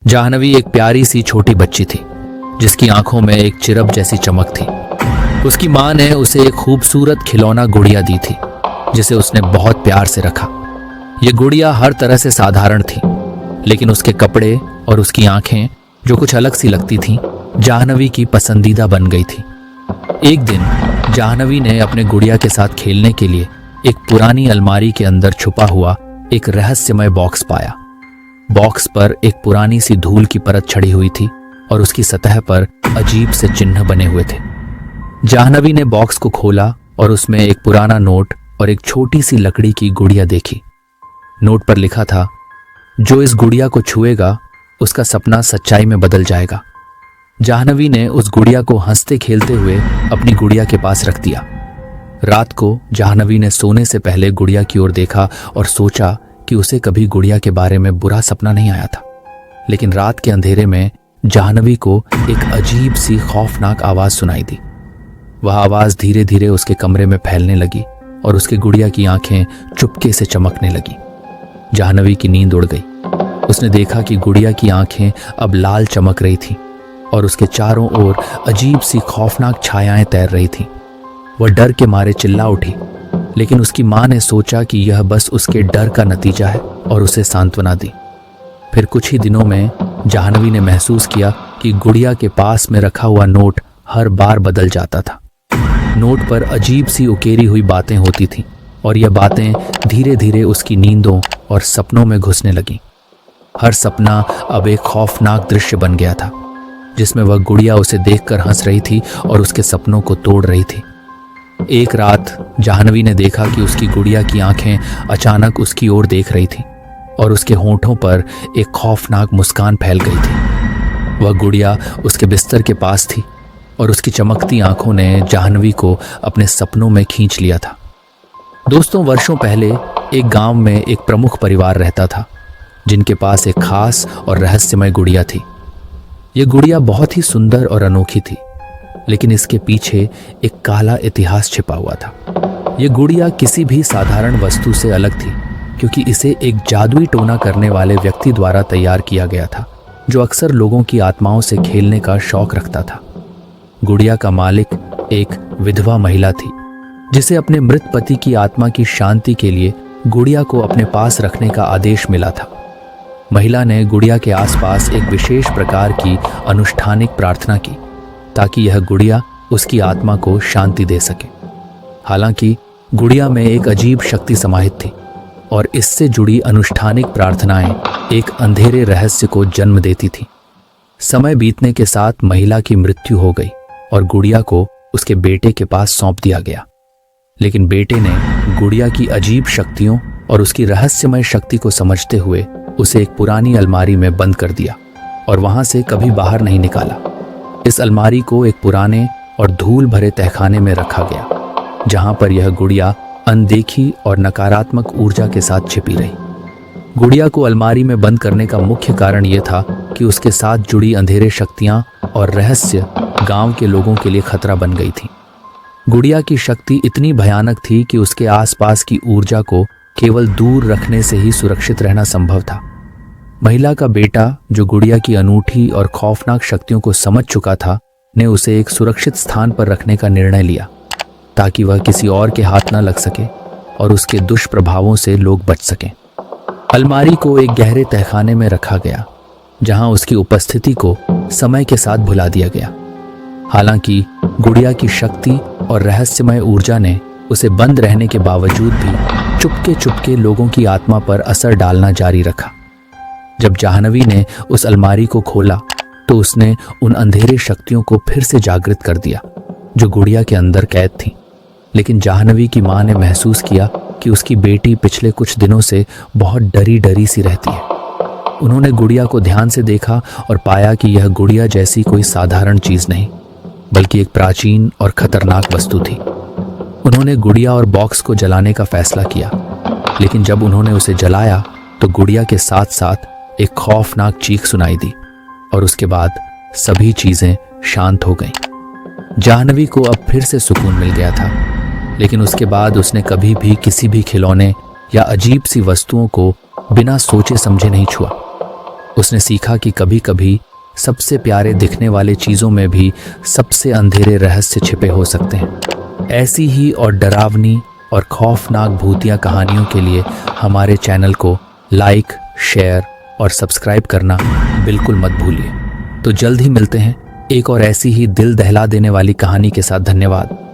जाह्नवी एक प्यारी सी छोटी बच्ची थी जिसकी आंखों में एक चिरब जैसी चमक थी। उसकी मां ने उसे एक खूबसूरत खिलौना गुड़िया दी थी जिसे उसने बहुत प्यार से रखा। यह गुड़िया हर तरह से साधारण थी, लेकिन उसके कपड़े और उसकी आंखें जो कुछ अलग सी लगती थीं, जाह्नवी की पसंदीदा बन गई थी। एक दिन जाह्नवी ने अपने गुड़िया के साथ खेलने के लिए एक पुरानी अलमारी के अंदर छुपा हुआ एक रहस्यमय बॉक्स पाया। बॉक्स पर एक पुरानी सी धूल की परत चढ़ी हुई थी और उसकी सतह पर अजीब से चिन्ह बने हुए थे। जाह्नवी ने बॉक्स को खोला और उसमें एक पुराना नोट और एक छोटी सी लकड़ी की गुड़िया देखी। नोट पर लिखा था, जो इस गुड़िया को छुएगा उसका सपना सच्चाई में बदल जाएगा। जाह्नवी ने उस गुड़िया को हंसते खेलते हुए अपनी गुड़िया के पास रख दिया। रात को जाह्नवी ने सोने से पहले गुड़िया की ओर देखा और सोचा कि उसे कभी गुड़िया के बारे में बुरा सपना नहीं आया था। लेकिन रात के अंधेरे में जाह्नवी को एक अजीब सी खौफनाक आवाज सुनाई दी। वह आवाज धीरे धीरे उसके कमरे में फैलने लगी और उसके गुड़िया की आंखें चुपके से चमकने लगी। जाह्नवी की नींद उड़ गई। उसने देखा कि गुड़िया की आंखें अब लाल चमक रही थीं और उसके चारों ओर अजीब सी खौफनाक छायाएं तैर रही थीं। वह डर के मारे चिल्ला उठी, लेकिन उसकी मां ने सोचा कि यह बस उसके डर का नतीजा है और उसे सांत्वना दी। फिर कुछ ही दिनों में जाह्नवी ने महसूस किया कि गुड़िया के पास में रखा हुआ नोट हर बार बदल जाता था। नोट पर अजीब सी उकेरी हुई बातें होती थीं और यह बातें धीरे धीरे उसकी नींदों और सपनों में घुसने लगीं। हर सपना अब एक खौफनाक दृश्य बन गया था, जिसमें वह गुड़िया उसे देखकर हंस रही थी और उसके सपनों को तोड़ रही थी। एक रात जाह्नवी ने देखा कि उसकी गुड़िया की आंखें अचानक उसकी ओर देख रही थीं और उसके होंठों पर एक खौफनाक मुस्कान फैल गई थी। वह गुड़िया उसके बिस्तर के पास थी और उसकी चमकती आंखों ने जाह्नवी को अपने सपनों में खींच लिया था। दोस्तों, वर्षों पहले एक गांव में एक प्रमुख परिवार रहता था जिनके पास एक खास और रहस्यमय गुड़िया थी। यह गुड़िया बहुत ही सुंदर और अनोखी थी, लेकिन इसके पीछे एक काला इतिहास छिपा हुआ था। यह गुड़िया किसी भी साधारण वस्तु से अलग थी, क्योंकि इसे एक जादुई टोना करने वाले व्यक्ति द्वारा तैयार किया गया था, जो अक्सर लोगों की आत्माओं से खेलने का शौक रखता था। गुड़िया का मालिक एक विधवा महिला थी, जिसे अपने मृत पति की आत्मा की शांति के लिए गुड़िया को अपने पास रखने का आदेश मिला था। महिला ने गुड़िया के आसपास एक विशेष प्रकार की अनुष्ठानिक प्रार्थना की ताकि यह गुड़िया उसकी आत्मा को शांति दे सके। हालांकि गुड़िया में एक अजीब शक्ति समाहित थी और इससे जुड़ी अनुष्ठानिक प्रार्थनाएं एक अंधेरे रहस्य को जन्म देती थीं। समय बीतने के साथ महिला की मृत्यु हो गई और गुड़िया को उसके बेटे के पास सौंप दिया गया। लेकिन बेटे ने गुड़िया की अजीब शक्तियों और उसकी रहस्यमय शक्ति को समझते हुए उसे एक पुरानी अलमारी में बंद कर दिया और वहां से कभी बाहर नहीं निकाला। इस अलमारी को एक पुराने और धूल भरे तहखाने में रखा गया, जहां पर यह गुड़िया अनदेखी और नकारात्मक ऊर्जा के साथ छिपी रही। गुड़िया को अलमारी में बंद करने का मुख्य कारण यह था कि उसके साथ जुड़ी अंधेरे शक्तियां और रहस्य गांव के लोगों के लिए खतरा बन गई थी। गुड़िया की शक्ति इतनी भयानक थी कि उसके आसपास की ऊर्जा को केवल दूर रखने से ही सुरक्षित रहना संभव था। महिला का बेटा, जो गुड़िया की अनूठी और खौफनाक शक्तियों को समझ चुका था, ने उसे एक सुरक्षित स्थान पर रखने का निर्णय लिया ताकि वह किसी और के हाथ न लग सके और उसके दुष्प्रभावों से लोग बच सकें। अलमारी को एक गहरे तहखाने में रखा गया, जहां उसकी उपस्थिति को समय के साथ भुला दिया गया। हालांकि गुड़िया की शक्ति और रहस्यमय ऊर्जा ने उसे बंद रहने के बावजूद भी चुपके चुपके लोगों की आत्मा पर असर डालना जारी रखा। जब जाह्नवी ने उस अलमारी को खोला तो उसने उन अंधेरे शक्तियों को फिर से जागृत कर दिया जो गुड़िया के अंदर कैद थीं। लेकिन जाह्नवी की मां ने महसूस किया कि उसकी बेटी पिछले कुछ दिनों से बहुत डरी डरी सी रहती है। उन्होंने गुड़िया को ध्यान से देखा और पाया कि यह गुड़िया जैसी कोई साधारण चीज नहीं, बल्कि एक प्राचीन और खतरनाक वस्तु थी। उन्होंने गुड़िया और बॉक्स को जलाने का फैसला किया, लेकिन जब उन्होंने उसे जलाया तो गुड़िया के साथ साथ एक खौफनाक चीख सुनाई दी और उसके बाद सभी चीजें शांत हो गईं। जाह्नवी को अब फिर से सुकून मिल गया था, लेकिन उसके बाद उसने कभी भी किसी भी खिलौने या अजीब सी वस्तुओं को बिना सोचे समझे नहीं छुआ। उसने सीखा कि कभी कभी सबसे प्यारे दिखने वाले चीज़ों में भी सबसे अंधेरे रहस्य छिपे हो सकते हैं। ऐसी ही और डरावनी और खौफनाक भूतिया कहानियों के लिए हमारे चैनल को लाइक, शेयर और सब्सक्राइब करना बिल्कुल मत भूलिए। तो जल्द ही मिलते हैं एक और ऐसी ही दिल दहला देने वाली कहानी के साथ। धन्यवाद।